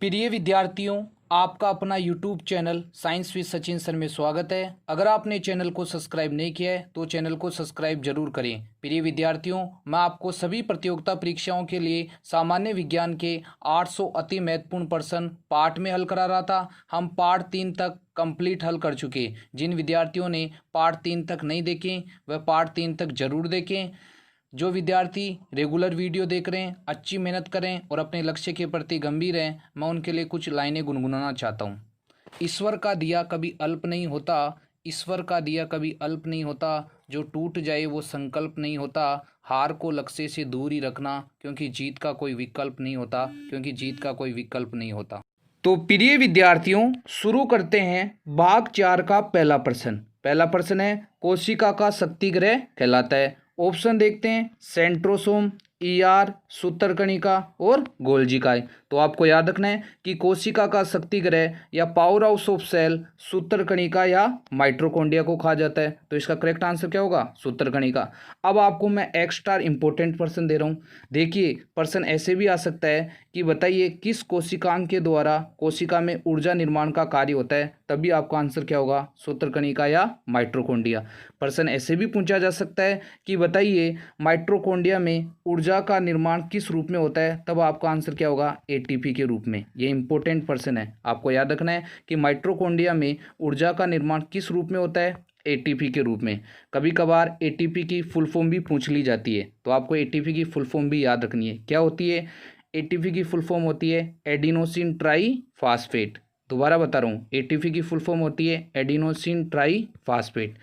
प्रिय विद्यार्थियों, आपका अपना YouTube channel science with Sachin sir में स्वागत है। अगर आपने चैनल को सब्सक्राइब नहीं किया है तो चैनल को सब्सक्राइब जरूर करें। प्रिय विद्यार्थियों, मैं आपको सभी प्रतियोगिता परीक्षाओं के लिए सामान्य विज्ञान के 800 अति महत्वपूर्ण प्रश्न पार्ट में हल करा रहा था। हम पार्ट 3 तक कंप्लीट हल कर चुके। जिन विद्यार्थियों ने पार्ट 3 तक नहीं देखे वह पार्ट 3 तक जरूर देखें। जो विद्यार्थी रेगुलर वीडियो देख रहे हैं, अच्छी मेहनत करें और अपने लक्ष्य के प्रति गंभीर हैं, मैं उनके लिए कुछ लाइनें गुनगुनाना चाहता हूँ। ईश्वर का दिया कभी अल्प नहीं होता, ईश्वर का दिया कभी अल्प नहीं होता, जो टूट जाए वो संकल्प नहीं होता। हार को लक्ष्य से दूर ही रखना, क्योंकि जीत का कोई विकल्प नहीं होता, क्योंकि जीत का कोई विकल्प नहीं होता। तो प्रिय विद्यार्थियों, शुरू करते हैं भाग 4 का पहला प्रश्न। पहला प्रश्न है, कोशिका का शक्ति ग्रह कहलाता है। ऑप्शन देखते हैं, सेंट्रोसोम, ईआर, सूत्रकणिका और गोल्जिकाय। तो आपको याद रखना है कि कोशिका का शक्ति ग्रह या पावर हाउस ऑफ सेल सूत्रकणिका या माइटोकॉन्ड्रिया को कहा जाता है। तो इसका करेक्ट आंसर क्या होगा? सूत्रकणिका। अब आपको मैं एक्स्ट्रा इंपॉर्टेंट प्रश्न दे रहा हूँ। देखिए, प्रश्न ऐसे भी आ सकता है कि बताइए किस कोशिकांग के द्वारा कोशिका में ऊर्जा निर्माण का कार्य होता है। तभी आपका आंसर क्या होगा? सूत्रकणिका या माइटोकॉन्ड्रिया। प्रश्न ऐसे भी पूछा जा सकता है कि बताइए माइटोकॉन्ड्रिया में ऊर्जा का निर्माण किस रूप में होता है। तब आपका आंसर क्या होगा? एटीपी के रूप में। ये इंपॉर्टेंट प्रश्न है, आपको याद रखना है कि माइटोकॉन्ड्रिया में ऊर्जा का निर्माण किस रूप में होता है? एटीपी के रूप में। कभी कभार एटीपी की फुल फॉर्म भी पूछ ली जाती है, तो आपको एटीपी की फुल फॉर्म भी याद रखनी है। क्या होती है? एटीपी की फुल फॉर्म होती है एडिनोसिन ट्राई फास्फेट। दोबारा बता रहा हूँ, एटीपी की फुल फॉर्म होती है एडिनोसिन ट्राई फास्फेट।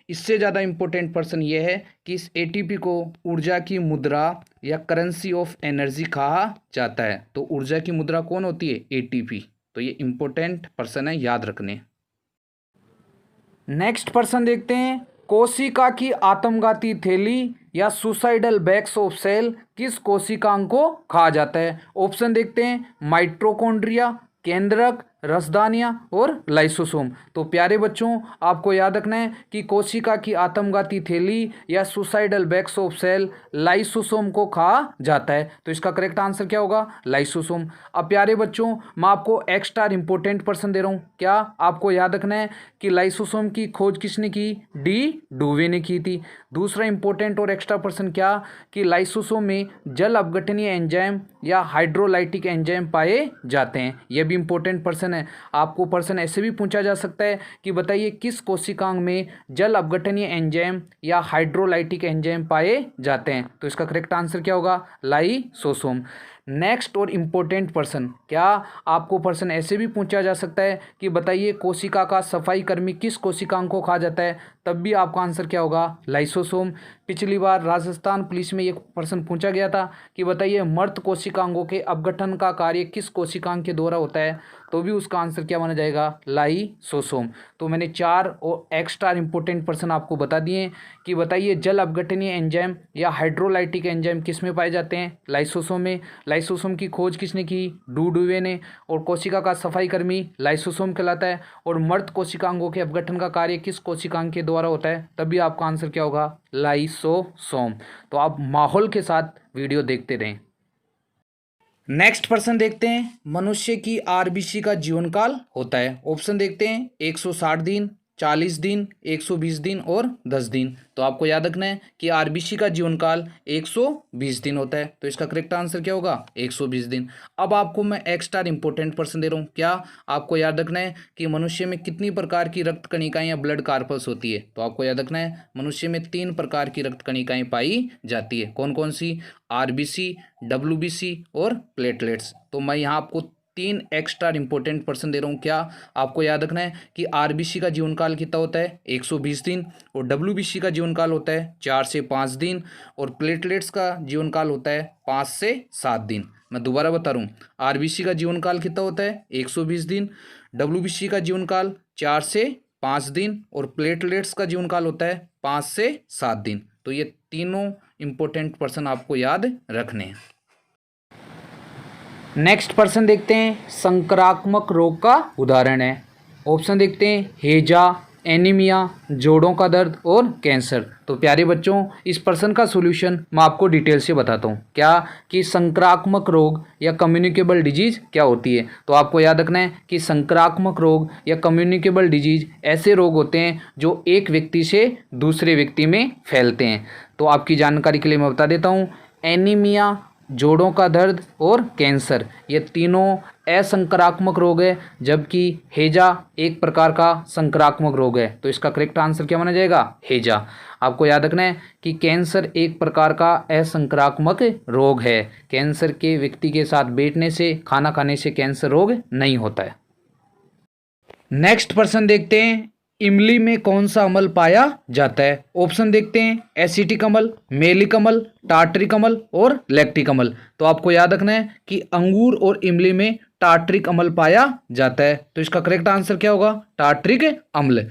इससे ज़्यादा इंपॉर्टेंट प्रश्न ये है कि इस एटीपी को ऊर्जा की मुद्रा या करेंसी ऑफ एनर्जी कहा जाता है। तो ऊर्जा की मुद्रा कौन होती है? एटीपी। तो ये इंपॉर्टेंट प्रश्न है, याद रखने। नेक्स्ट प्रश्न देखते हैं, कोशिका की आत्मघाती थैली या सुसाइडल बैग्स ऑफ सेल किस कोशिकांग को कहा जाता है? ऑप्शन देखते हैं, माइटोकॉन्ड्रिया, केंद्रक, रसदानिया और लाइसोसोम। तो प्यारे बच्चों, आपको याद रखना है कि कोशिका की आत्मघाती थैली या suicidal bags of cell lysosome को कहा जाता है। तो इसका करेक्ट आंसर क्या होगा? लाइसोसोम। अब प्यारे बच्चों, मैं आपको एक्स्ट्रा इंपॉर्टेंट प्रश्न दे रहा हूँ। क्या आपको याद रखना है कि लाइसोसोम की खोज किसने की? डी डुवे ने की थी। दूसरा इंपॉर्टेंट और एक्स्ट्रा प्रश्न क्या कि लाइसोसोम में जल अपघटनीय एंजाइम या हाइड्रोलाइटिक एंजाइम पाए जाते हैं। यह भी इंपॉर्टेंट प्रश्न है। आपको प्रश्न ऐसे भी पूछा जा सकता है कि बताइए किस कोशिकांग में जल अपघटनीय एंजाइम या हाइड्रोलाइटिक एंजाइम पाए जाते हैं। तो इसका करेक्ट आंसर क्या होगा? लाइसोसोम। नेक्स्ट और इम्पोर्टेंट प्रश्न, क्या आपको प्रश्न ऐसे भी पूछा जा सकता है कि बताइए कोशिका का सफाई कर्मी किस कोशिकांग को कहा जाता है। तब भी आपका आंसर क्या होगा? लाइसोसोम। पिछली बार राजस्थान पुलिस में ये प्रश्न पूछा गया था कि बताइए मृत कोशिकांगों के अपघटन का कार्य किस कोशिकांग के द्वारा होता है। तो भी उसका आंसर क्या माना जाएगा? लाइसोसोम। तो मैंने 4 और एक्स्ट्रा इंपॉर्टेंट प्रश्न आपको बता दिए कि बताइए जल अपघटनीय एंजाइम या हाइड्रोलाइटिक एंजाइम किस में पाए जाते हैं? लाइसोसोम में। लाइसोसोम की खोज किसने की? डू डुवे ने। और कोशिका का सफाई कर्मी लाइसोसोम कहलाता है। और मृत कोशिकांगों के अपघटन का कार्य किस कोशिकांग के द्वारा होता है? तभी आपका आंसर क्या होगा? लाइसोसोम। तो आप माहौल के साथ वीडियो देखते रहें। नेक्स्ट प्रश्न देखते हैं, मनुष्य की आरबीसी का जीवन काल होता है। ऑप्शन देखते हैं, 160 दिन, 40 दिन, 120 दिन और 10 दिन। तो आपको याद रखना है कि आरबीसी का जीवन काल 120 दिन होता है। तो इसका करेक्ट आंसर क्या होगा? 120 दिन। अब आपको मैं एक्स्ट्रा इंपॉर्टेंट प्रश्न दे रहा हूँ। क्या आपको याद रखना है कि मनुष्य में कितनी प्रकार की रक्त कणिकाएं या ब्लड कार्पल्स होती है। तो आपको याद रखना है मनुष्य में 3 प्रकार की रक्त कणिकाएं पाई जाती है। कौन कौन सी? आरबीसी, डब्ल्यूबीसी और प्लेटलेट्स। तो मैं यहाँ आपको 3 एक्स्ट्रा इंपॉर्टेंट प्रश्न दे रहा हूँ। क्या आपको याद रखना है कि आरबीसी का जीवन काल कितना होता है? 120 दिन। और डब्ल्यूबीसी का जीवन काल होता है 4 से 5 दिन। और प्लेटलेट्स का जीवन काल होता है 5 से 7 दिन। मैं दोबारा बता रहा हूँ, आरबीसी का जीवन काल कितना होता है? 120 दिन। डब्ल्यूबीसी का जीवन काल 4 से 5 दिन। और प्लेटलेट्स का जीवन काल होता है 5 से 7 दिन। तो ये तीनों इंपॉर्टेंट प्रश्न आपको याद रखने हैं। नेक्स्ट प्रश्न देखते हैं, संक्रामक रोग का उदाहरण है। ऑप्शन देखते हैं, हैजा, एनीमिया, जोड़ों का दर्द और कैंसर। तो प्यारे बच्चों, इस प्रश्न का सॉल्यूशन मैं आपको डिटेल से बताता हूँ क्या कि संक्रामक रोग या कम्युनिकेबल डिजीज क्या होती है। तो आपको याद रखना है कि संक्रामक रोग या कम्युनिकेबल डिजीज ऐसे रोग होते हैं जो एक व्यक्ति से दूसरे व्यक्ति में फैलते हैं। तो आपकी जानकारी के लिए मैं बता देता हूँ, एनीमिया, जोड़ों का दर्द और कैंसर ये तीनों असंक्रामक रोग है, जबकि हैजा एक प्रकार का संक्रामक रोग है। तो इसका करेक्ट आंसर क्या माना जाएगा? हैजा। आपको याद रखना है कि कैंसर एक प्रकार का असंक्रामक रोग है। कैंसर के व्यक्ति के साथ बैठने से, खाना खाने से कैंसर रोग नहीं होता है। नेक्स्ट प्रश्न देखते हैं, इमली में कौन सा अम्ल पाया जाता है? ऑप्शन देखते हैं, एसिटिक अम्ल, मेलिक अम्ल, टार्टरिक अम्ल और लैक्टिक अम्ल। तो आपको याद रखना है कि अंगूर और इमली में टार्टरिक अम्ल पाया जाता है। तो इसका करेक्ट आंसर क्या होगा? टार्टरिक अम्ल।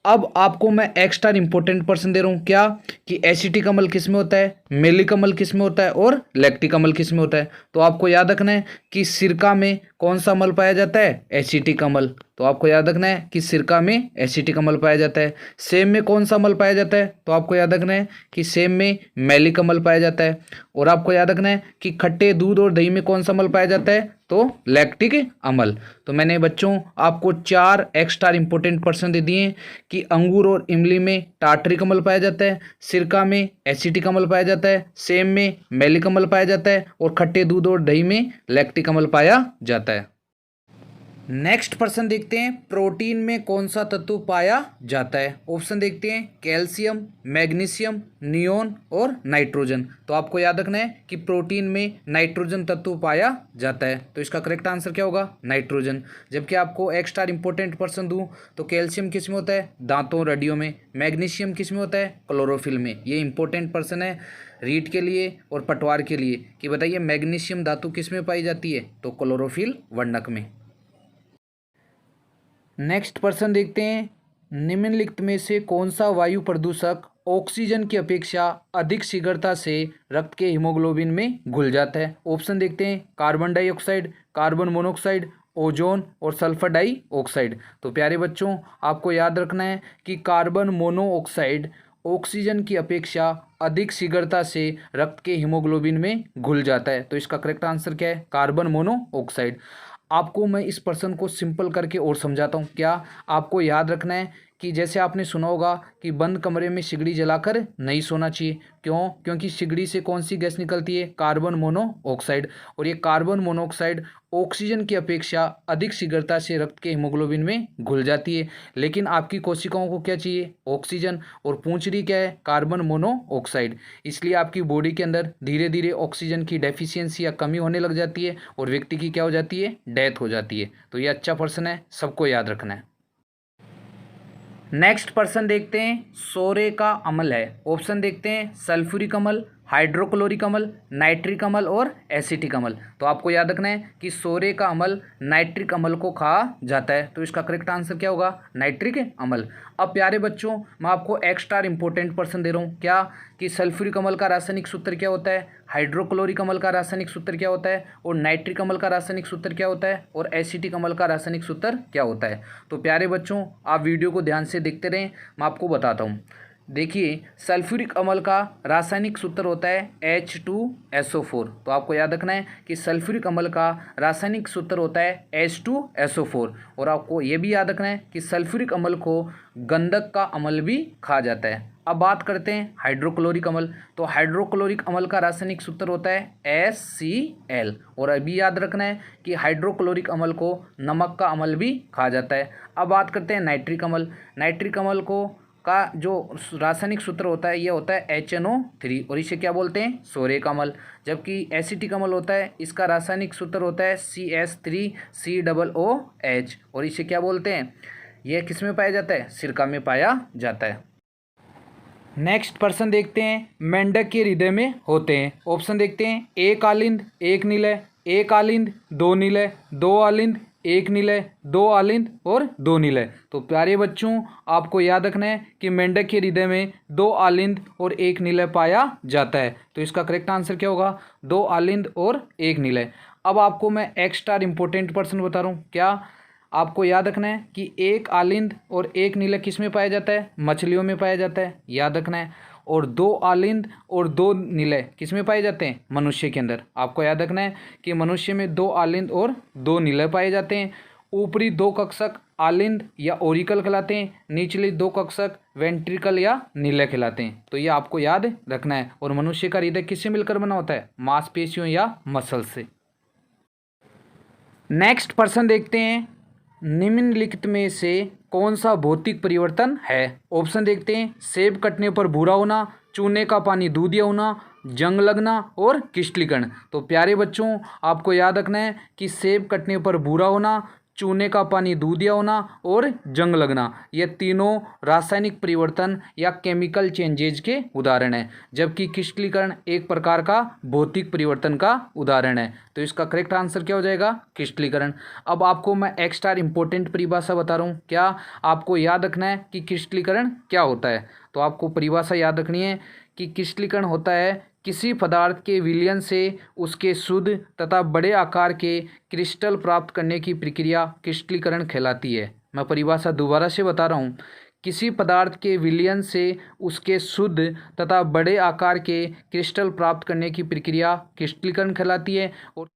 अब आपको मैं एक्स्ट्रा इंपॉर्टेंट पर्सन दे रहा हूँ क्या कि एसिटिक अम्ल किस में होता है, मेलिक अम्ल किस में होता है और लैक्टिक अम्ल किस में होता है। तो आपको याद रखना है कि सिरका में कौन सा अम्ल पाया जाता है? एसिटिक अम्ल। तो आपको याद रखना है कि सिरका में एसिटिक अम्ल पाया जाता है। सेब में कौन सा अम्ल पाया जाता है? तो आपको याद रखना है कि सेब में मेलिक अम्ल पाया जाता है। और आपको याद रखना है कि खट्टे दूध और दही में कौन सा अम्ल पाया जाता है? तो लैक्टिक अम्ल। तो मैंने बच्चों आपको 4 एक्स्ट्रा इंपॉर्टेंट पर्सन दे दिए कि अंगूर और इमली में टार्टरिक अम्ल पाया जाता है, सिरका में एसिटिक अम्ल पाया जाता है, सेब में मेलिक अम्ल पाया जाता है और खट्टे दूध और दही में लैक्टिक अम्ल पाया जाता है। नेक्स्ट प्रश्न देखते हैं, प्रोटीन में कौन सा तत्व पाया जाता है? ऑप्शन देखते हैं, कैल्शियम, मैग्नीशियम, नियोन और नाइट्रोजन। तो आपको याद रखना है कि प्रोटीन में नाइट्रोजन तत्व पाया जाता है। तो इसका करेक्ट आंसर क्या होगा? नाइट्रोजन। जबकि आपको एक्स्ट्रा इंपॉर्टेंट पर्सन दूं तो कैल्शियम किस में होता है? दांतों और हड्डियों में। मैग्नीशियम किस में होता है? क्लोरोफिल में। ये इंपॉर्टेंट पर्सन है रीड के लिए और पटवार के लिए कि बताइए मैग्नीशियम धातु किस में पाई जाती है? तो क्लोरोफिल वर्णक में। नेक्स्ट प्रश्न देखते हैं, निम्नलिखित में से कौन सा वायु प्रदूषक ऑक्सीजन की अपेक्षा अधिक शीघ्रता से रक्त के हीमोग्लोबिन में घुल जाता है? ऑप्शन देखते हैं, carbon dioxide, carbon monoxide, ozone और सल्फर डाइऑक्साइड। तो प्यारे बच्चों, आपको याद रखना है कि कार्बन मोनोऑक्साइड ऑक्सीजन की अपेक्षा अधिक शीघ्रता से रक्त के हीमोग्लोबिन में घुल जाता है। तो इसका करेक्ट आंसर क्या है? Carbon monoxide. आपको मैं इस प्रश्न को सिंपल करके और समझाता हूँ क्या। आपको याद रखना है कि जैसे आपने सुना होगा कि बंद कमरे में सिगड़ी जलाकर नहीं सोना चाहिए। क्यों? क्योंकि सिगड़ी से कौन सी गैस निकलती है? Carbon monoxide. और ये कार्बन मोनोऑक्साइड ऑक्सीजन की अपेक्षा अधिक शीघ्रता से रक्त के हीमोग्लोबिन में घुल जाती है। लेकिन आपकी कोशिकाओं को क्या चाहिए? ऑक्सीजन। और पूछ रही क्या है? Carbon monoxide. इसलिए आपकी बॉडी के अंदर धीरे धीरे ऑक्सीजन की डेफिशिएंसी या कमी होने लग जाती है और व्यक्ति की क्या हो जाती है? डेथ हो जाती है। तो ये अच्छा प्रश्न है, सबको याद रखना है। नेक्स्ट प्रश्न देखते हैं, सोरे का अम्ल है। ऑप्शन देखते हैं, सल्फ्यूरिक अम्ल, हाइड्रोक्लोरिक अम्ल, नाइट्रिक अम्ल और एसिटिक अम्ल। तो आपको याद रखना है कि सोरे का अम्ल नाइट्रिक अम्ल को कहा जाता है। तो इसका करेक्ट आंसर क्या होगा? नाइट्रिक अम्ल। अब प्यारे बच्चों, मैं आपको एक्स्ट्रा इंपॉर्टेंट पर्सन दे रहा हूँ क्या कि सल्फ्यूरिक अम्ल का रासायनिक सूत्र क्या होता है, हाइड्रोक्लोरिक अम्ल का रासायनिक सूत्र क्या होता है और नाइट्रिक अम्ल का रासायनिक सूत्र क्या होता है और एसिटिक अम्ल का रासायनिक सूत्र क्या होता है। तो प्यारे बच्चों, आप वीडियो को ध्यान से देखते रहें, मैं आपको बताता हूँ। देखिए, सल्फ्यूरिक अम्ल का रासायनिक सूत्र होता है H2SO4। तो आपको याद रखना है कि सल्फ्यूरिक अम्ल का रासायनिक सूत्र होता है H2SO4। और आपको ये भी याद रखना है कि सल्फ्यूरिक अम्ल को गंधक का अम्ल भी कहा जाता है। अब बात करते हैं हाइड्रोक्लोरिक अम्ल। तो हाइड्रोक्लोरिक अम्ल का रासायनिक सूत्र होता है HCl। और अभी याद रखना है कि हाइड्रोक्लोरिक अम्ल को नमक का अम्ल भी कहा जाता है। अब बात करते हैं नाइट्रिक अम्ल। नाइट्रिक अम्ल को का जो रासायनिक सूत्र होता है ये होता है HNO3 और इसे क्या बोलते हैं? सोरे का अम्ल। जबकि एसिटिक अम्ल होता है, इसका रासायनिक सूत्र होता है CH3COOH और इसे क्या बोलते हैं? यह किस में पाया जाता है? सिरका में पाया जाता है। नेक्स्ट प्रश्न देखते हैं, मेंढक के हृदय में होते हैं। ऑप्शन देखते हैं, एक आलिंद, एक निलय, एक आलिंद, दो निलय, दो आलिंद, एक निलय, दो आलिंद और दो निलय। तो प्यारे बच्चों, आपको याद रखना है कि मेंढक के हृदय में दो आलिंद और एक निलय पाया जाता है। तो इसका करेक्ट आंसर क्या होगा? दो आलिंद और एक निलय। अब आपको मैं एक्स्ट्रा इंपॉर्टेंट पर्सन बता रहा हूँ क्या। आपको याद रखना है कि एक आलिंद और एक नीला किस में पाया जाता है, मछलियों में पाया जाता है, याद रखना है। और दो आलिंद और दो नीले किस में पाए जाते हैं, मनुष्य के अंदर। आपको याद रखना है कि मनुष्य में दो आलिंद और दो नीले पाए जाते हैं। ऊपरी दो कक्षक आलिंद या ओरिकल कहलाते हैं, निचले दो कक्षक वेंट्रिकल या नीले कहलाते हैं। तो ये आपको याद रखना है। और मनुष्य का हृदय किससे मिलकर बना होता है, मांसपेशियों या मसल से। नेक्स्ट प्रश्न देखते हैं, निम्नलिखित में से कौन सा भौतिक परिवर्तन है। ऑप्शन देखते हैं, सेब कटने पर भूरा होना, चूने का पानी दूधिया होना, जंग लगना और क्रिस्टलीकरण। तो प्यारे बच्चों, आपको याद रखना है कि सेब कटने पर भूरा होना, चूने का पानी दूधिया होना और जंग लगना, ये तीनों रासायनिक परिवर्तन या केमिकल चेंजेज के उदाहरण हैं, जबकि क्रिस्टलीकरण एक प्रकार का भौतिक परिवर्तन का उदाहरण है। तो इसका करेक्ट आंसर क्या हो जाएगा, क्रिस्टलीकरण। अब आपको मैं एक्स्ट्रा इंपॉर्टेंट परिभाषा बता रहा हूँ। क्या आपको याद रखना है कि क्रिस्टलीकरण क्या होता है। तो आपको परिभाषा याद रखनी है कि क्रिस्टलीकरण होता है किसी पदार्थ के विलयन से उसके शुद्ध तथा बड़े आकार के क्रिस्टल प्राप्त करने की प्रक्रिया क्रिस्टलीकरण कहलाती है। मैं परिभाषा दोबारा से बता रहा हूँ, किसी पदार्थ के विलयन से उसके शुद्ध तथा बड़े आकार के क्रिस्टल प्राप्त करने की प्रक्रिया क्रिस्टलीकरण कहलाती है। और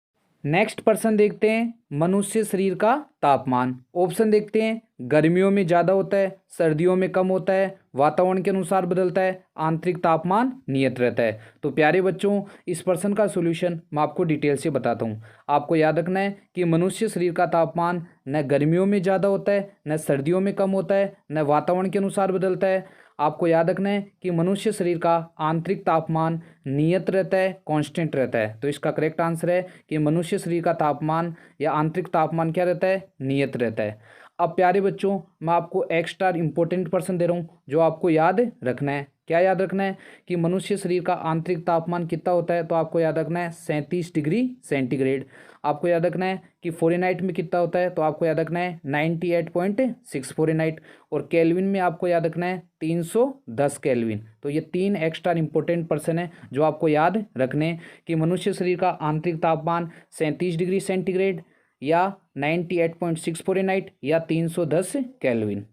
नेक्स्ट प्रश्न देखते हैं, मनुष्य शरीर का तापमान। ऑप्शन देखते हैं, गर्मियों में ज़्यादा होता है, सर्दियों में कम होता है, वातावरण के अनुसार बदलता है, आंतरिक तापमान नियत रहता है। तो प्यारे बच्चों, इस प्रश्न का सॉल्यूशन मैं आपको डिटेल से बताता हूँ। आपको याद रखना है कि मनुष्य शरीर का तापमान न गर्मियों में ज़्यादा होता है, न सर्दियों में कम होता है, न वातावरण के अनुसार बदलता है। आपको याद रखना है कि मनुष्य शरीर का आंतरिक तापमान नियत रहता है, कांस्टेंट रहता है। तो इसका करेक्ट आंसर है कि मनुष्य शरीर का तापमान या आंतरिक तापमान क्या रहता है, नियत रहता है। अब प्यारे बच्चों, मैं आपको एक्स्ट्रा इंपॉर्टेंट प्रश्न दे रहा हूँ जो आपको याद रखना है। क्या याद रखना है कि मनुष्य शरीर का आंतरिक तापमान कितना होता है। तो आपको याद रखना है 37 डिग्री सेंटीग्रेड। आपको याद रखना है कि फ़ारेनहाइट में कितना होता है। तो आपको याद रखना है 98.6 फ़ारेनहाइट। और केल्विन में आपको याद रखना है 310 केल्विन। तो ये तीन एक्स्ट्रा इंपॉर्टेंट प्रश्न है जो आपको याद रखने हैं कि मनुष्य शरीर का आंतरिक तापमान 37 डिग्री सेंटीग्रेड या 98.6 फ़ारेनहाइट या 310 केल्विन।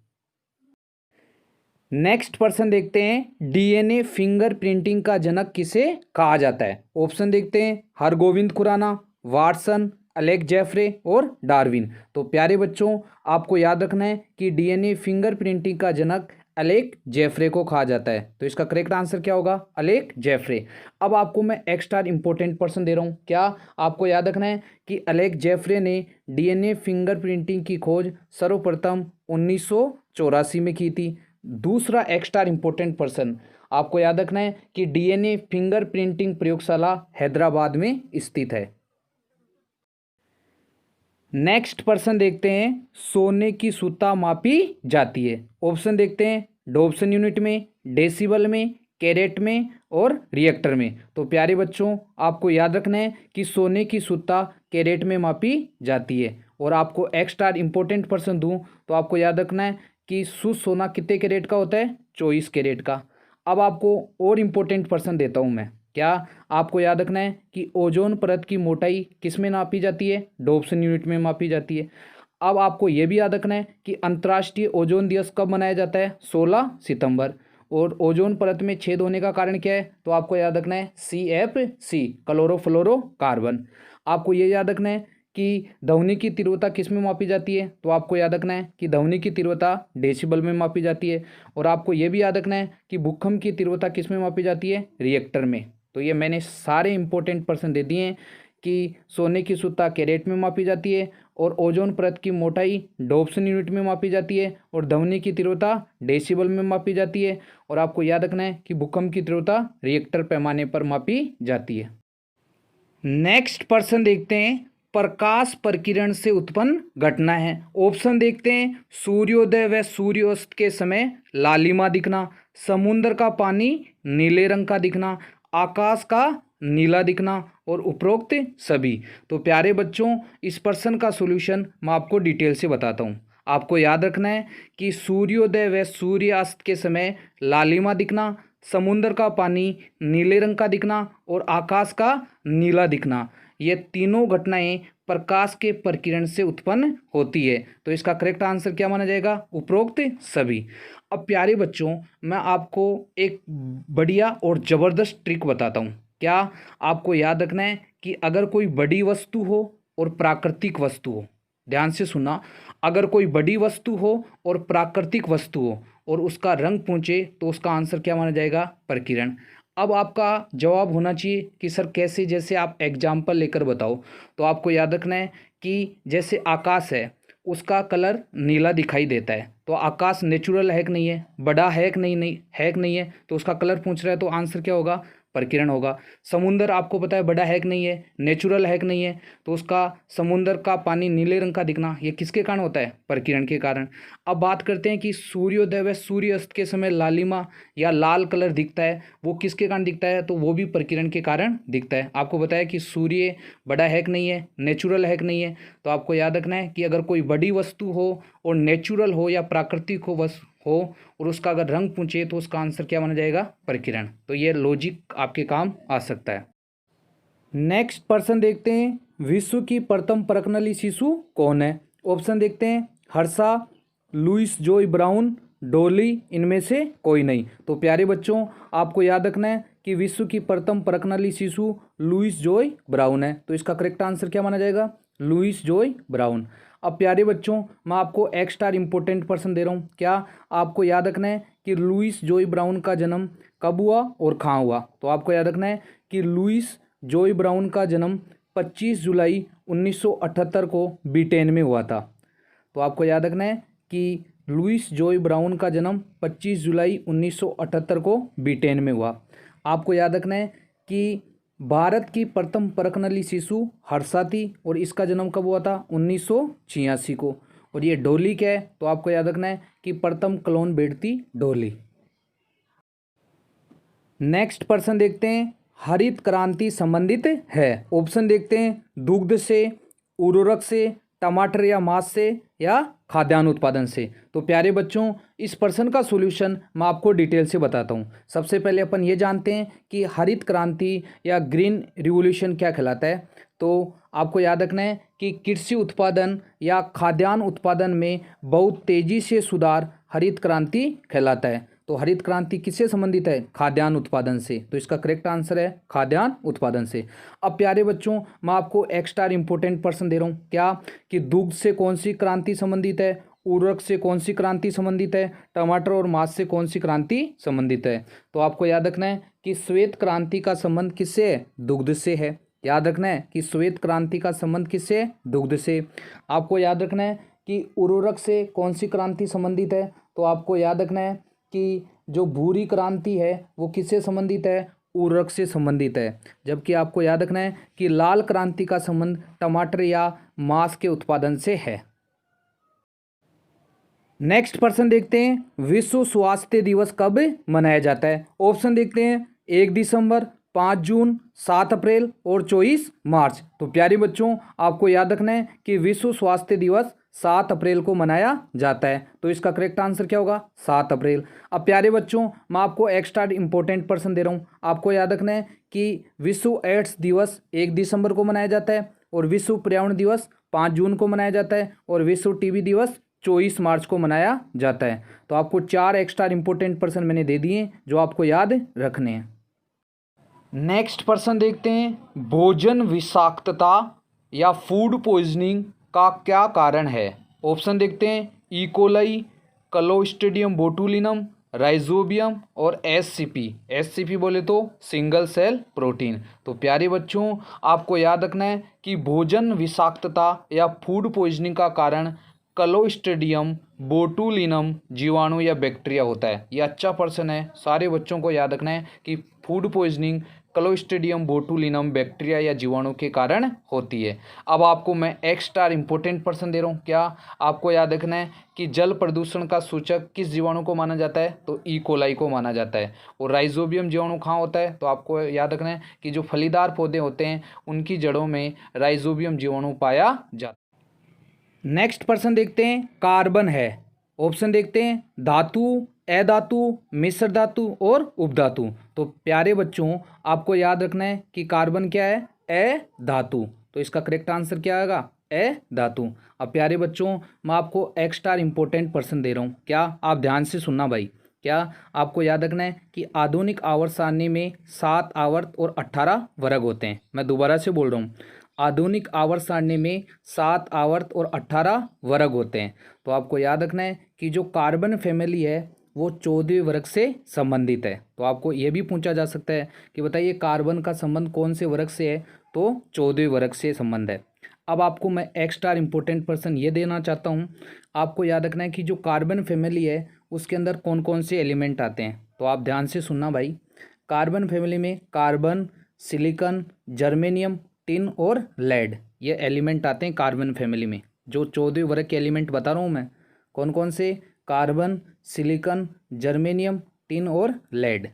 नेक्स्ट प्रश्न देखते हैं, डीएनए फिंगरप्रिंटिंग का जनक किसे कहा जाता है। ऑप्शन देखते हैं, Hargobind Khorana, Watson, Alec Jeffrey और डार्विन। तो प्यारे बच्चों, आपको याद रखना है कि डीएनए फिंगरप्रिंटिंग का जनक अलेक्स जेफरे को कहा जाता है। तो इसका करेक्ट आंसर क्या होगा, अलेक्स जेफरे। अब आपको मैं एक्स्ट्रा इंपॉर्टेंट पर्सन दे रहा हूँ। क्या आपको याद रखना है कि अलेक्स जेफरे ने डीएनए फिंगरप्रिंटिंग की खोज सर्वप्रथम 1984 में की थी। दूसरा एक्स्ट्रा इंपॉर्टेंट पर्सन, आपको याद रखना है कि डीएनए फिंगरप्रिंटिंग प्रयोगशाला हैदराबाद में स्थित है। नेक्स्ट पर्सन देखते हैं, सोने की सुता मापी जाती है। ऑप्शन देखते हैं, डॉब्सन यूनिट में, डेसिबल में, कैरेट में और रिएक्टर में। तो प्यारे बच्चों, आपको याद रखना है कि सोने की सुता कैरेट में मापी जाती है। और आपको एक्स्ट्रा इंपॉर्टेंट पर्सन दूं तो आपको याद रखना है कि शुद्ध सोना कितने कैरेट का होता है, 24 कैरेट का। अब आपको और इम्पोर्टेंट पर्सन देता हूं मैं। क्या आपको याद रखना है कि ओजोन परत की मोटाई किस में नापी जाती है, डॉब्सन यूनिट में मापी जाती है। अब आपको यह भी याद रखना है कि अंतर्राष्ट्रीय ओजोन दिवस कब मनाया जाता है, 16 सितंबर। और ओजोन परत में छेद होने का कारण क्या है। तो आपको याद रखना है CFC, क्लोरोफ्लोरोकार्बन। आपको ये याद रखना है कि ध्वनि की तीव्रता किस में मापी जाती है। तो आपको याद रखना है कि ध्वनि की तीव्रता डेसिबल में मापी जाती है। और आपको ये भी याद रखना है कि भूकंप की तीव्रता किस में मापी जाती है, रिएक्टर में। तो ये मैंने सारे इंपॉर्टेंट पर्सन दे दिए हैं कि सोने की सुता कैरेट में मापी जाती है, और ओजोन परत की मोटाई डॉब्सन यूनिट में मापी जाती है, और ध्वनि की तीव्रता डेसिबल में मापी जाती है। और आपको याद रखना है कि भूकंप की तीव्रता रिएक्टर पैमाने पर मापी जाती है। नेक्स्ट पर्सन देखते हैं, प्रकाश प्रकीर्ण से उत्पन्न घटना है। ऑप्शन देखते हैं, सूर्योदय व सूर्यास्त के समय लालिमा दिखना, समुद्र का पानी नीले रंग का दिखना, आकाश का नीला दिखना और उपरोक्त सभी। तो प्यारे बच्चों, इस प्रश्न का सॉल्यूशन मैं आपको डिटेल से बताता हूँ। आपको याद रखना है कि सूर्योदय व सूर्यास्त के समय लालिमा दिखना, समुद्र का पानी नीले रंग का दिखना और आकाश का नीला दिखना, ये तीनों घटनाएं प्रकाश के प्रकिरण से उत्पन्न होती है। तो इसका करेक्ट आंसर क्या माना जाएगा? उपरोक्त सभी। अब प्यारे बच्चों, मैं आपको एक बढ़िया और ज़बरदस्त ट्रिक बताता हूँ। क्या आपको याद रखना है कि अगर कोई बड़ी वस्तु हो और प्राकृतिक वस्तु हो, ध्यान से सुनना, अगर कोई बड़ी वस्तु हो और प्राकृतिक वस्तु हो और उसका रंग पूछे तो उसका आंसर क्या माना जाएगा? प्रकिरण। अब आपका जवाब होना चाहिए कि सर कैसे, जैसे आप एग्जाम्पल लेकर बताओ। तो आपको याद रखना है कि जैसे आकाश है, उसका कलर नीला दिखाई देता है, तो आकाश नेचुरल है कि नहीं है? बड़ा है कि नहीं है कि नहीं है? तो उसका कलर पूछ रहा है, तो आंसर क्या होगा? प्रकिरण होगा। समुंदर आपको पता है बड़ा है कि नहीं है, नेचुरल है कि नहीं है? तो उसका समुंदर का पानी नीले रंग का दिखना, ये किसके कारण होता है? प्रकिरण के कारण। अब बात करते हैं कि सूर्योदय व सूर्यास्त के समय लालिमा या लाल कलर दिखता है, वो किसके कारण दिखता है? तो वो भी प्रकिरण के कारण दिखता है। आपको बताया कि सूर्य बड़ा है कि नहीं है, नेचुरल है कि नहीं है? तो आपको याद रखना है कि अगर कोई बड़ी वस्तु हो और नेचुरल हो या प्राकृतिक हो और उसका अगर रंग पूछे तो उसका आंसर क्या माना जाएगा? प्रकिरण। तो ये लॉजिक आपके काम आ सकता है। नेक्स्ट पर्सन देखते हैं, विश्व की प्रथम परखनली शिशु कौन है? ऑप्शन देखते हैं, Harsha, Louise Joy Brown, Dolly, इनमें से कोई नहीं। तो प्यारे बच्चों, आपको याद रखना है कि विश्व की प्रथम परखनली शिशु लुइस जॉय ब्राउन है। तो इसका करेक्ट आंसर क्या माना जाएगा? Louise Joy Brown. अब प्यारे बच्चों, मैं आपको एक स्टार इंपॉर्टेंट पर्सन दे रहा हूँ। क्या आपको याद रखना है कि लुइस जॉय ब्राउन का जन्म कब हुआ और कहाँ हुआ? तो आपको याद रखना है कि लुइस जॉय ब्राउन का जन्म 25 जुलाई 1978 को ब्रिटेन में हुआ था। तो आपको याद रखना है कि लुइस जॉय ब्राउन का जन्म 25 जुलाई 1978 को ब्रिटेन में हुआ। आपको याद रखना है कि भारत की प्रथम परखनली शिशु हर्षा थी और इसका जन्म कब हुआ था? 1986 को। और ये डॉली क्या है? तो आपको याद रखना है कि प्रथम क्लोन बेड थी डॉली। नेक्स्ट पर्सन देखते हैं, हरित क्रांति संबंधित है। ऑप्शन देखते हैं, दुग्ध से, उर्वरक से, टमाटर या मांस से या खाद्यान्न उत्पादन से। तो प्यारे बच्चों, इस प्रश्न का सॉल्यूशन मैं आपको डिटेल से बताता हूँ। सबसे पहले अपन ये जानते हैं कि हरित क्रांति या ग्रीन रिवॉल्यूशन क्या कहलाता है। तो आपको याद रखना है कि कृषि उत्पादन या खाद्यान्न उत्पादन में बहुत तेजी से सुधार हरित क्रांति कहलाता है। तो हरित क्रांति किससे संबंधित है? खाद्यान्न उत्पादन से। तो इसका करेक्ट आंसर है खाद्यान्न उत्पादन से। अब प्यारे बच्चों, मैं आपको एक स्टार इंपॉर्टेंट पर्सन दे रहा हूँ। क्या कि दुग्ध से कौन सी क्रांति संबंधित है, उर्वरक से कौन सी क्रांति संबंधित है, टमाटर और मांस से कौन सी क्रांति संबंधित है? तो आपको याद रखना है कि श्वेत क्रांति का संबंध किससे है? दुग्ध से है। याद रखना है कि श्वेत क्रांति का संबंध किससे है? दुग्ध से। आपको याद रखना है कि उर्वरक से कौन सी क्रांति संबंधित है? तो आपको याद रखना है कि जो भूरी क्रांति है वो किससे संबंधित है? उर्वरक से संबंधित है। जबकि आपको याद रखना है कि लाल क्रांति का संबंध टमाटर या मांस के उत्पादन से है। नेक्स्ट पर्सन देखते हैं, विश्व स्वास्थ्य दिवस कब मनाया जाता है। ऑप्शन देखते हैं, 1 दिसंबर, 5 जून, 7 अप्रैल और 24 मार्च। तो प्यारे बच्चों, आपको याद रखना है कि विश्व स्वास्थ्य दिवस 7 अप्रैल को मनाया जाता है। तो इसका करेक्ट आंसर क्या होगा? 7 अप्रैल। अब प्यारे बच्चों, मैं आपको एक्स्ट्रा इंपॉर्टेंट पर्सन दे रहा हूँ। आपको याद रखना है कि विश्व एड्स दिवस 1 दिसंबर को मनाया जाता है और विश्व पर्यावरण दिवस 5 जून को मनाया जाता है और विश्व टीबी दिवस 24 मार्च को मनाया जाता है। तो आपको 4 एक्स्ट्रा इंपॉर्टेंट पर्सन मैंने दे दिए जो आपको याद रखने हैं। नेक्स्ट पर्सन देखते हैं, भोजन विषाक्तता या फूड पॉइजनिंग का क्या कारण है। ऑप्शन देखते हैं, इकोलाई, क्लोस्ट्रीडियम बोटुलिनम, राइजोबियम और एससीपी। एससीपी बोले तो सिंगल सेल प्रोटीन। तो प्यारे बच्चों, आपको याद रखना है कि भोजन विषाक्तता या फूड पॉइजनिंग का कारण क्लोस्ट्रीडियम बोटुलिनम जीवाणु या बैक्टीरिया होता है। ये अच्छा पर्सन है, सारे बच्चों को याद रखना है कि food poisoning clostridium botulinum bacteria या जीवाणु के कारण होती है। अब आपको मैं एक स्टार इंपॉर्टेंट पर्सन दे रहा हूँ। क्या आपको याद रखना है कि जल प्रदूषण का सूचक किस जीवाणु को माना जाता है? तो ई कोलाई को माना जाता है। और राइजोबियम जीवाणु कहाँ होता है? तो आपको याद रखना है कि जो फलीदार पौधे होते हैं उनकी जड़ों में राइजोबियम जीवाणु पाया जाता है। नेक्स्ट पर्सन देखते हैं, कार्बन है। ऑप्शन देखते हैं, धातु, अधातु, मिश्र धातु और उपधातु। तो प्यारे बच्चों, आपको याद रखना है कि कार्बन क्या है? अधातु। तो इसका करेक्ट आंसर क्या आएगा? ए धातु। अब प्यारे बच्चों, मैं आपको एक्स्ट्रा इंपॉर्टेंट पर्सन दे रहा हूँ, क्या आप ध्यान से सुनना भाई। क्या आपको याद रखना है कि आधुनिक आवर्त सारणी में 7 आवर्त और 18 वर्ग होते हैं। मैं दोबारा से बोल रहा हूँ, आधुनिक आवर्त सारणी में 7 आवर्त और 18 वर्ग होते हैं। तो आपको याद रखना है कि जो कार्बन फैमिली है वो 14वें वर्ग से संबंधित है। तो आपको ये भी पूछा जा सकता है कि बताइए कार्बन का संबंध कौन से वर्ग से है, तो 14वें वर्ग से संबंध है। अब आपको मैं एक्स्ट्रा इंपॉर्टेंट पर्सन ये देना चाहता हूँ, आपको याद रखना है कि जो कार्बन फैमिली है उसके अंदर कौन कौन से एलिमेंट आते हैं। तो आप ध्यान से सुनना भाई, कार्बन फैमिली में कार्बन, सिलिकॉन, जर्मेनियम, टिन और लेड, ये एलिमेंट आते हैं कार्बन फैमिली में। जो 14वें वर्ग के एलिमेंट बता रहा हूँ मैं, कौन कौन से? कार्बन, सिलिकॉन, जर्मेनियम, टिन और लेड।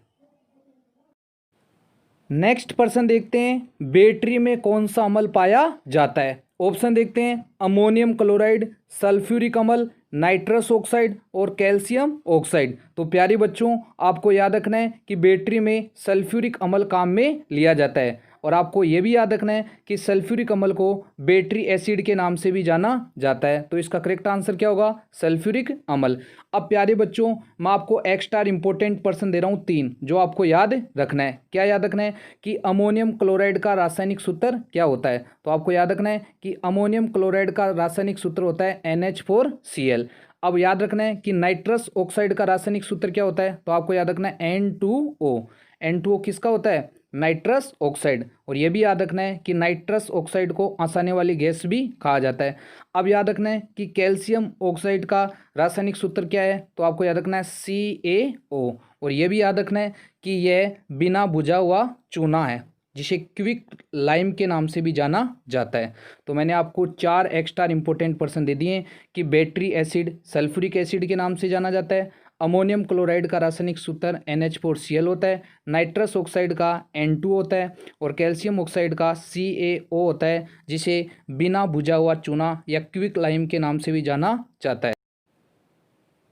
नेक्स्ट पर्सन देखते हैं, बैटरी में कौन सा अम्ल पाया जाता है। ऑप्शन देखते हैं, अमोनियम क्लोराइड, सल्फ्यूरिक अम्ल, नाइट्रस ऑक्साइड और कैल्शियम ऑक्साइड। तो प्यारे बच्चों, आपको याद रखना है कि बैटरी में सल्फ्यूरिक अम्ल काम में लिया जाता है, और आपको ये भी याद रखना है कि सल्फ्यूरिक अम्ल को बैटरी एसिड के नाम से भी जाना जाता है। तो इसका करेक्ट आंसर क्या होगा? सल्फ्यूरिक अम्ल। अब प्यारे बच्चों, मैं आपको एक्स्ट्रा इंपॉर्टेंट पर्सन दे रहा हूँ 3, जो आपको याद रखना है। क्या याद रखना है? कि अमोनियम क्लोराइड का रासायनिक सूत्र क्या होता है। तो आपको याद रखना है कि अमोनियम क्लोराइड का रासायनिक सूत्र होता है NH4Cl। अब याद रखना है कि नाइट्रस ऑक्साइड का रासायनिक सूत्र क्या होता है। तो आपको याद रखना है N2O। N2O किसका होता है? Nitrous oxide. और यह भी याद रखना है कि नाइट्रस ऑक्साइड को आसाने वाली गैस भी कहा जाता है। अब याद रखना है कि कैल्शियम ऑक्साइड का रासायनिक सूत्र क्या है। तो आपको याद रखना है CaO। और यह भी याद रखना है कि यह बिना बुझा हुआ चूना है, जिसे क्विक लाइम के नाम से भी जाना जाता है। तो मैंने आपको 4 एक्स्ट्रा इंपॉर्टेंट पर्सन दे दिए कि बैटरी एसिड सल्फ्यूरिक एसिड के नाम से जाना जाता है, अमोनियम क्लोराइड का रासायनिक सूत्र NH4Cl होता है, नाइट्रस ऑक्साइड का N2 होता है, और कैल्शियम ऑक्साइड का CaO होता है, जिसे बिना बुझा हुआ चूना या क्विक लाइम के नाम से भी जाना जाता है।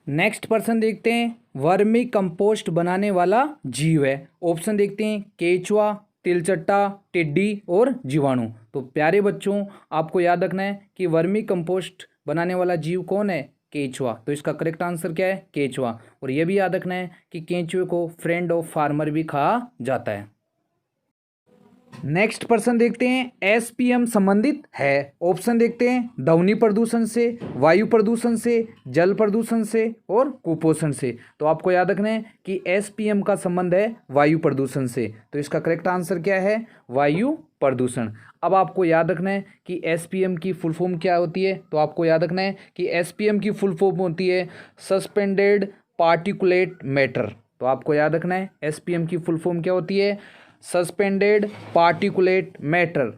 नेक्स्ट पर्सन देखते हैं, वर्मी कंपोस्ट बनाने वाला जीव है। ऑप्शन देखते हैं, केचुआ, तिलचट्टा, टिड्डी और जीवाणु। तो प्यारे बच्चों, आपको याद रखना है कि वर्मी कंपोस्ट बनाने वाला जीव कौन है? केचुआ। तो इसका करेक्ट आंसर क्या है? केचुआ। और यह भी याद रखना है कि केचुए को फ्रेंड ऑफ फार्मर भी कहा जाता है। नेक्स्ट पर्सन देखते हैं, SPM संबंधित है। ऑप्शन देखते हैं, ध्वनि प्रदूषण से, वायु प्रदूषण से, जल प्रदूषण से और कुपोषण से। तो आपको याद रखना है कि SPM का संबंध है वायु प्रदूषण से। तो इसका करेक्ट आंसर क्या है? वायु प्रदूषण। अब आपको याद रखना है कि SPM की फुल फॉर्म क्या होती है। तो आपको याद रखना है कि SPM की फुल फॉर्म होती है सस्पेंडेड पार्टिकुलेट मैटर। तो आपको याद रखना है SPM की फुल फॉर्म क्या होती है? Suspended particulate matter.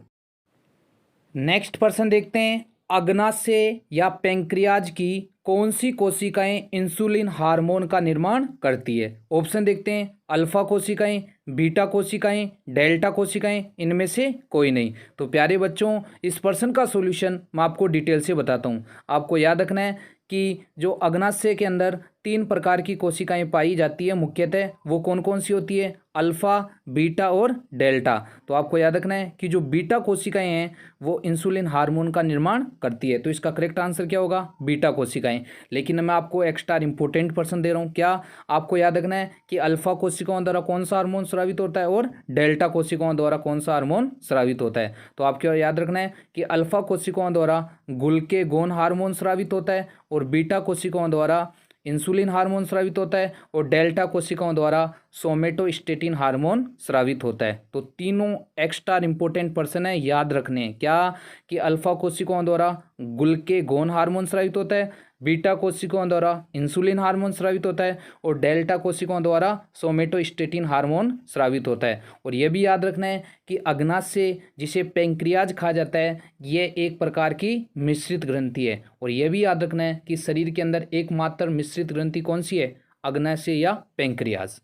Next person देखते हैं, अग्नाशय या पैंक्रियाज की कौन सी कोशिकाएं इंसुलिन हार्मोन का निर्माण करती है। ऑप्शन देखते हैं, अल्फा कोशिकाएं, बीटा कोशिकाएं, डेल्टा कोशिकाएं, इनमें से कोई नहीं। तो प्यारे बच्चों, इस पर्सन का सॉल्यूशन मैं आपको डिटेल से बताता हूं। आपको याद रखना है कि जो अग्नाशय के अंदर 3 प्रकार की कोशिकाएं पाई जाती है मुख्यतः, वो कौन कौन सी होती है? अल्फा, बीटा और डेल्टा। तो आपको याद रखना है कि जो बीटा कोशिकाएं हैं वो इंसुलिन हार्मोन का निर्माण करती है। तो इसका करेक्ट आंसर क्या होगा? बीटा कोशिकाएं। लेकिन मैं आपको एक्स्ट्रा इंपॉर्टेंट पर्सन दे रहा हूँ। क्या आपको याद रखना है कि अल्फा कोशिकाओं द्वारा कौन सा हार्मोन स्रावित होता है और डेल्टा कोशिकाओं द्वारा कौन सा हार्मोन स्रावित होता है। तो आपको याद रखना है कि अल्फा कोशिकाओं द्वारा ग्लूकागोन हार्मोन स्रावित होता है, और बीटा कोशिकाओं द्वारा इंसुलिन हार्मोन स्रावित होता है, और डेल्टा कोशिकाओं द्वारा सोमेटोस्टेटिन हार्मोन स्रावित होता है। तो तीनों एक्स्ट्रा इंपॉर्टेंट पर्सन है, याद रखने हैं। क्या कि अल्फा कोशिकाओं द्वारा ग्लूकागोन हार्मोन स्रावित होता है, बीटा कोशिकाओं द्वारा इंसुलिन हार्मोन स्रावित होता है, और डेल्टा कोशिकाओं द्वारा सोमेटोस्टेटिन हार्मोन स्रावित होता है। और यह भी याद रखना है कि अग्नाशय, जिसे पैंक्रियाज कहा जाता है, यह एक प्रकार की मिश्रित ग्रंथि है। और यह भी याद रखना है कि शरीर के अंदर एकमात्र मिश्रित ग्रंथि कौन सी है? अग्नाशय या पैंक्रियाज।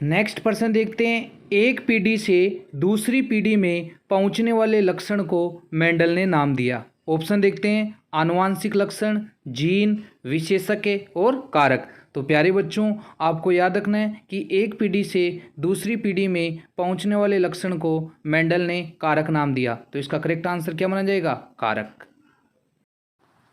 नेक्स्ट पर्सन देखते हैं, एक पीढ़ी से दूसरी पीढ़ी में पहुंचने वाले लक्षण को मेंडल ने नाम दिया। ऑप्शन देखते हैं, आनुवांशिक लक्षण, जीन, विशेषज्ञ और कारक। तो प्यारे बच्चों, आपको याद रखना है कि एक पीढ़ी से दूसरी पीढ़ी में पहुंचने वाले लक्षण को मेंडल ने कारक नाम दिया। तो इसका करेक्ट आंसर क्या माना जाएगा? कारक।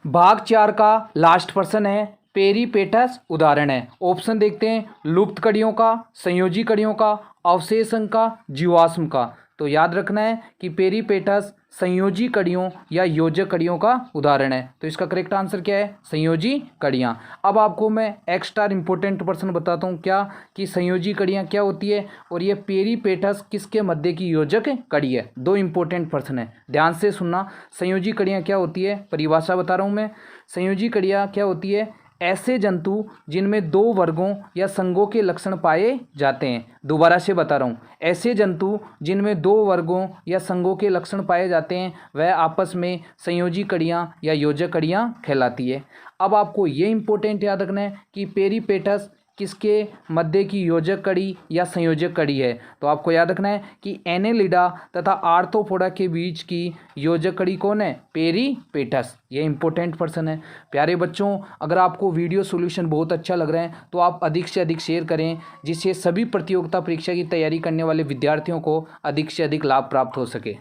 भाग 4 का लास्ट प्रश्न है, पेरीपेटस उदाहरण है। ऑप्शन देखते हैं, लुप्त कड़ियों का, संयोजी कड़ियों का, अवशेषण का, जीवाश्म का। तो याद रखना है कि पेरीपेटस संयोजी कड़ियों या योजक कड़ियों का उदाहरण है। तो इसका करेक्ट आंसर क्या है? संयोजी कड़ियाँ। अब आपको मैं एक्स्ट्रा इंपॉर्टेंट प्रश्न बताता हूँ क्या कि संयोजी कड़ियाँ क्या होती है और ये पेरीपेटस किसके मध्य की योजक कड़ी है। दो इंपॉर्टेंट प्रश्न है, ध्यान से सुनना। संयोजी कड़ियाँ क्या होती है, परिभाषा बता रहा हूँ मैं। संयोजी कड़ियाँ क्या होती है? ऐसे जंतु जिनमें दो वर्गों या संघों के लक्षण पाए जाते हैं। दोबारा से बता रहा हूँ, ऐसे जंतु जिनमें दो वर्गों या संघों के लक्षण पाए जाते हैं वह आपस में संयोजी कड़ियाँ या योजक कड़ियाँ कहलाती है। अब आपको ये इंपॉर्टेंट याद रखना है कि पेरीपेटस किसके मध्य की योजक कड़ी या संयोजक कड़ी है। तो आपको याद रखना है कि एनेलिडा तथा आर्थ्रोपोडा के बीच की योजक कड़ी कौन है? पेरीपेटस। ये इंपॉर्टेंट प्रश्न है। प्यारे बच्चों, अगर आपको वीडियो सॉल्यूशन बहुत अच्छा लग रहा है तो आप अधिक से अधिक शेयर करें, जिससे सभी प्रतियोगिता परीक्षा की तैयारी करने वाले विद्यार्थियों को अधिक से अधिक लाभ प्राप्त हो सके।